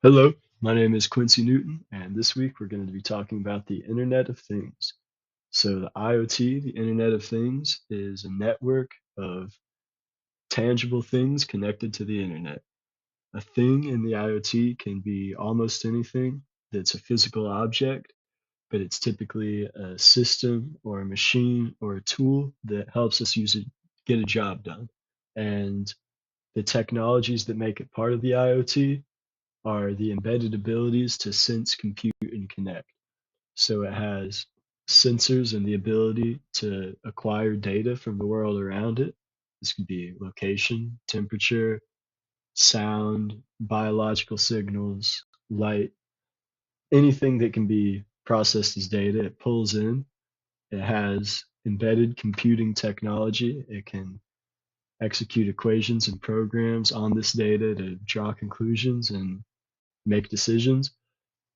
Hello, my name is Quincy Newton, and this week we're going to be talking about the Internet of Things. So, the IoT, the Internet of Things, is a network of tangible things connected to the Internet. A thing in the IoT can be almost anything that's a physical object, but it's typically a system or a machine or a tool that helps us use it, get a job done. And the technologies that make it part of the IoT are the embedded abilities to sense, compute, and connect. So it has sensors and the ability to acquire data from the world around it. This could be location, temperature, sound, biological signals, light, anything that can be processed as data, it pulls in. It has embedded computing technology. It can execute equations and programs on this data to draw conclusions and make decisions.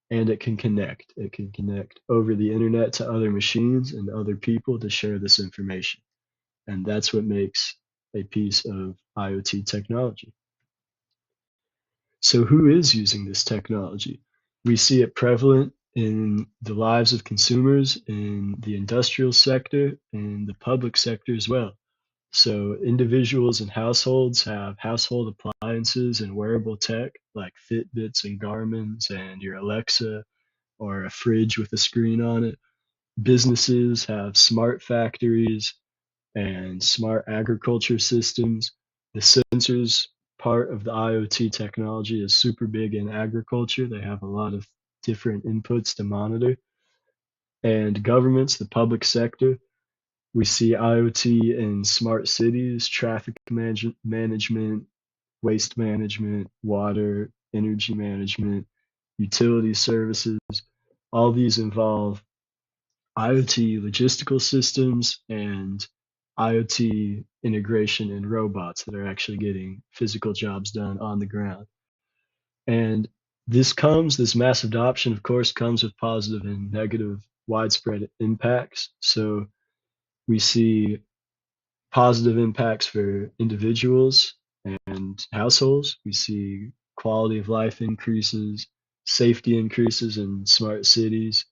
And it can connect. It can connect over the internet to other machines and other people to share this information. And that's what makes a piece of IoT technology. So, who is using this technology? We see it prevalent in the lives of consumers in the industrial sector and the public sector as well. So, individuals and households have household appliances and wearable tech like Fitbits and Garmin's and your Alexa or a fridge with a screen on it. Businesses have smart factories and smart agriculture systems. The sensors part of the IoT technology is super big in agriculture. They have a lot of different inputs to monitor. And governments, the public sector, we see IoT in smart cities, traffic management, waste management, water, energy management, utility services. All these involve IoT logistical systems and IoT integration in robots that are actually getting physical jobs done on the ground. And this mass adoption, of course, comes with positive and negative widespread impacts. So we see positive impacts for individuals and households. We see quality of life increases, safety increases in smart cities,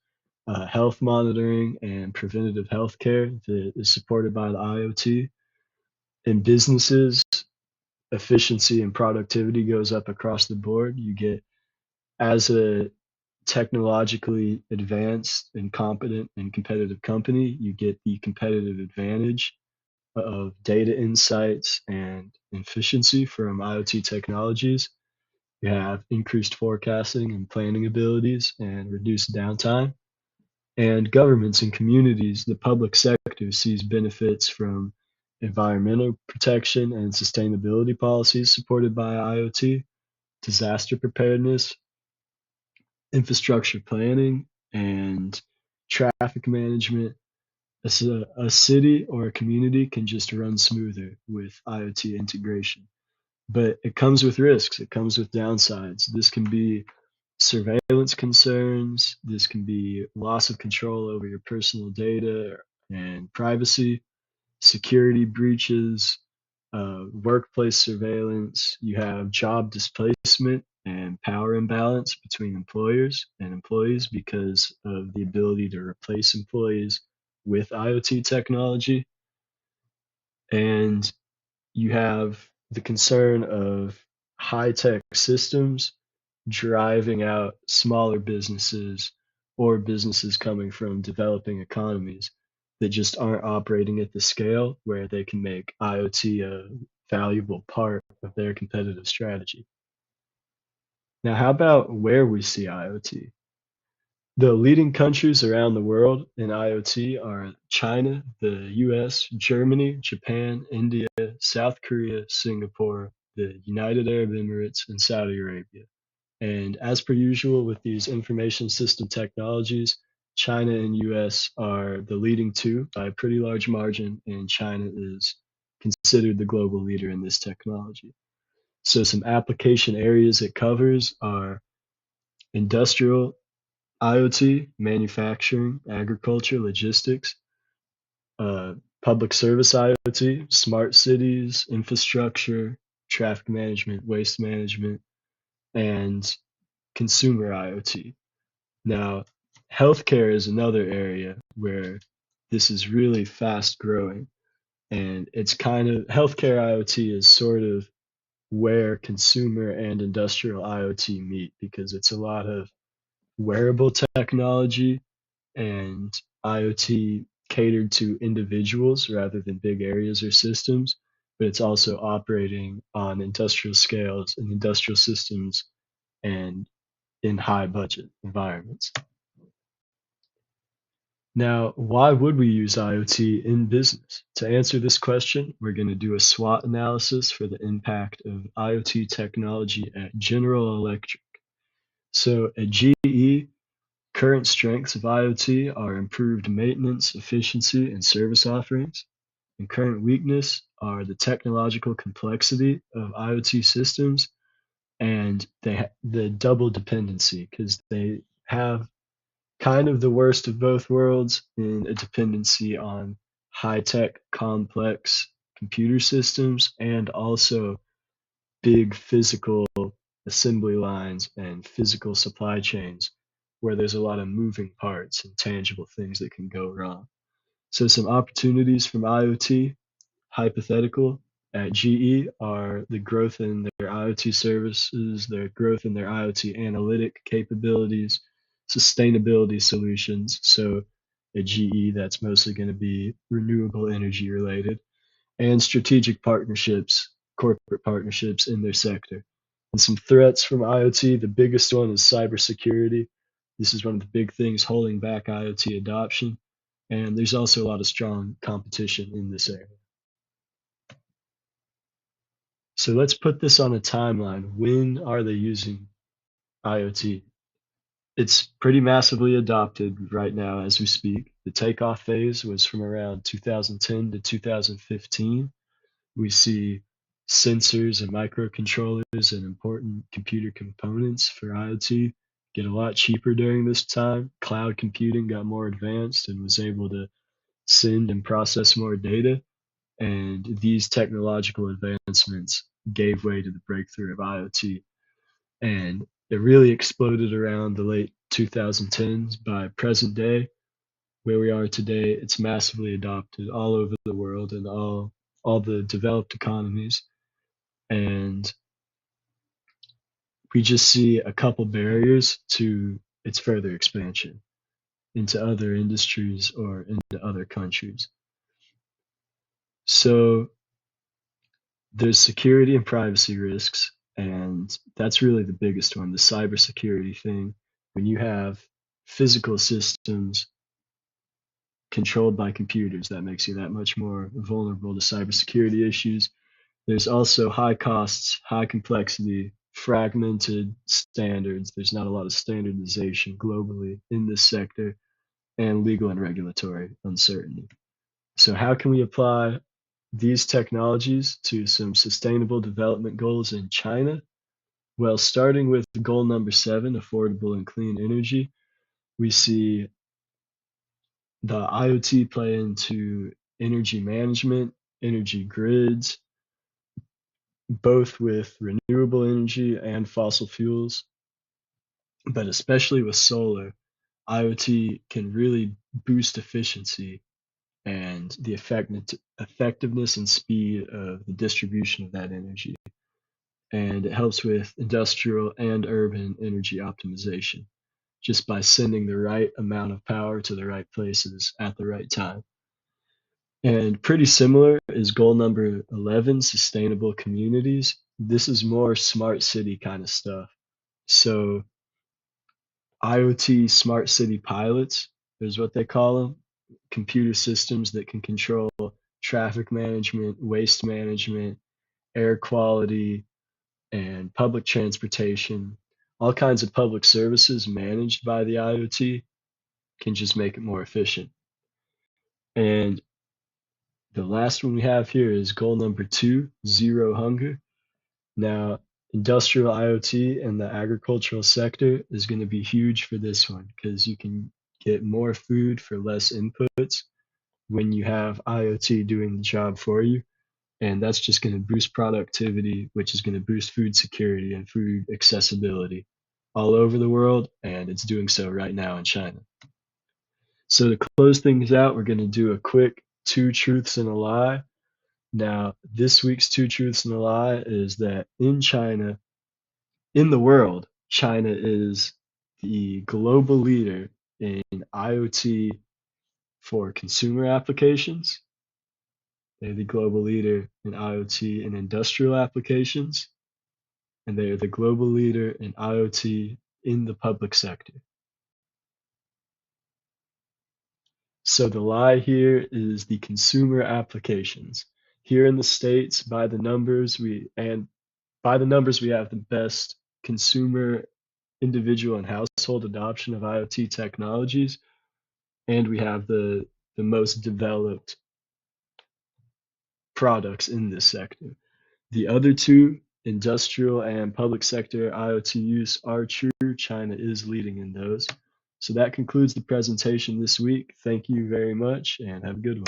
health monitoring and preventative health care that is supported by the IoT. In businesses, efficiency and productivity goes up across the board. You get, as a technologically advanced and competent and competitive company, you get the competitive advantage of data insights and efficiency from IoT technologies. You have increased forecasting and planning abilities and reduced downtime. And governments and communities, the public sector sees benefits from environmental protection and sustainability policies supported by IoT, disaster preparedness, infrastructure planning, and traffic management. A city or a community can just run smoother with IoT integration. But it comes with risks, it comes with downsides. This can be surveillance concerns, this can be loss of control over your personal data and privacy, security breaches, workplace surveillance. You have job displacement and power imbalance between employers and employees because of the ability to replace employees with IoT technology. And you have the concern of high tech systems driving out smaller businesses or businesses coming from developing economies that just aren't operating at the scale where they can make IoT a valuable part of their competitive strategy. Now, how about where we see IoT? The leading countries around the world in IoT are China, the US, Germany, Japan, India, South Korea, Singapore, the United Arab Emirates, and Saudi Arabia. And as per usual with these information system technologies, China and US are the leading two by a pretty large margin, and China is considered the global leader in this technology. So some application areas it covers are industrial IoT, manufacturing, agriculture, logistics, uh, public service IoT, smart cities, infrastructure, traffic management, waste management, and consumer IoT. Now, healthcare is another area where this is really fast growing, and it's kind of healthcare IoT is sort of where consumer and industrial IoT meet because it's a lot of wearable technology and IoT catered to individuals rather than big areas or systems, but it's also operating on industrial scales and industrial systems and in high budget environments. Now, why would we use IoT in business? To answer this question, we're going to do a SWOT analysis for the impact of IoT technology at General Electric. So at GE, current strengths of IoT are improved maintenance, efficiency, and service offerings. And current weakness are the technological complexity of IoT systems and the double dependency because they have kind of the worst of both worlds in a dependency on high-tech, complex computer systems and also big physical assembly lines and physical supply chains where there's a lot of moving parts and tangible things that can go wrong. So some opportunities from IoT, hypothetical, at GE are the growth in their IoT services, their growth in their IoT analytic capabilities, sustainability solutions. So at GE, that's mostly going to be renewable energy related, and strategic partnerships, corporate partnerships in their sector. And some threats from IoT, the biggest one is cybersecurity. This is one of the big things holding back IoT adoption. And there's also a lot of strong competition in this area. So let's put this on a timeline. When are they using IoT? It's pretty massively adopted right now as we speak. The takeoff phase was from around 2010 to 2015. We see sensors and microcontrollers and important computer components for IoT get a lot cheaper during this time. Cloud computing got more advanced and was able to send and process more data. And these technological advancements gave way to the breakthrough of IoT. And it really exploded around the late 2010s. By present day, where we are today, it's massively adopted all over the world and all the developed economies. And we just see a couple barriers to its further expansion into other industries or into other countries. So there's security and privacy risks, and that's really the biggest one, the cybersecurity thing. When you have physical systems controlled by computers, that makes you that much more vulnerable to cybersecurity issues. There's also high costs, high complexity, fragmented standards. There's not a lot of standardization globally in this sector, and legal and regulatory uncertainty. So, how can we apply these technologies to some sustainable development goals in China? Well, starting with goal number 7, affordable and clean energy, we see the IoT play into energy management, energy grids, both with renewable energy and fossil fuels, but especially with solar, IoT can really boost efficiency and the effectiveness and speed of the distribution of that energy. And it helps with industrial and urban energy optimization just by sending the right amount of power to the right places at the right time. And pretty similar is goal number 11, sustainable communities. This is more smart city kind of stuff. So IoT smart city pilots is what they call them, computer systems that can control traffic management, waste management, air quality, and public transportation. All kinds of public services managed by the IoT can just make it more efficient. And the last one we have here is goal number 2, zero hunger. Now, industrial IoT and the agricultural sector is going to be huge for this one because you can get more food for less inputs when you have IoT doing the job for you. And that's just going to boost productivity, which is going to boost food security and food accessibility. all over the world, and it's doing so right now in China. So to close things out, we're going to do a quick two truths and a lie. Now, this week's two truths and a lie is that in China, in the world, China is the global leader in IoT for consumer applications. They're the global leader in IoT in industrial applications, and they are the global leader in IoT in the public sector. So the lie here is the consumer applications. Here in the States, by the numbers we have the best consumer, individual, and household adoption of IoT technologies, and we have the most developed products in this sector. The other two, industrial and public sector IoT use, are true. China is leading in those. So that concludes the presentation this week. Thank you very much and have a good one.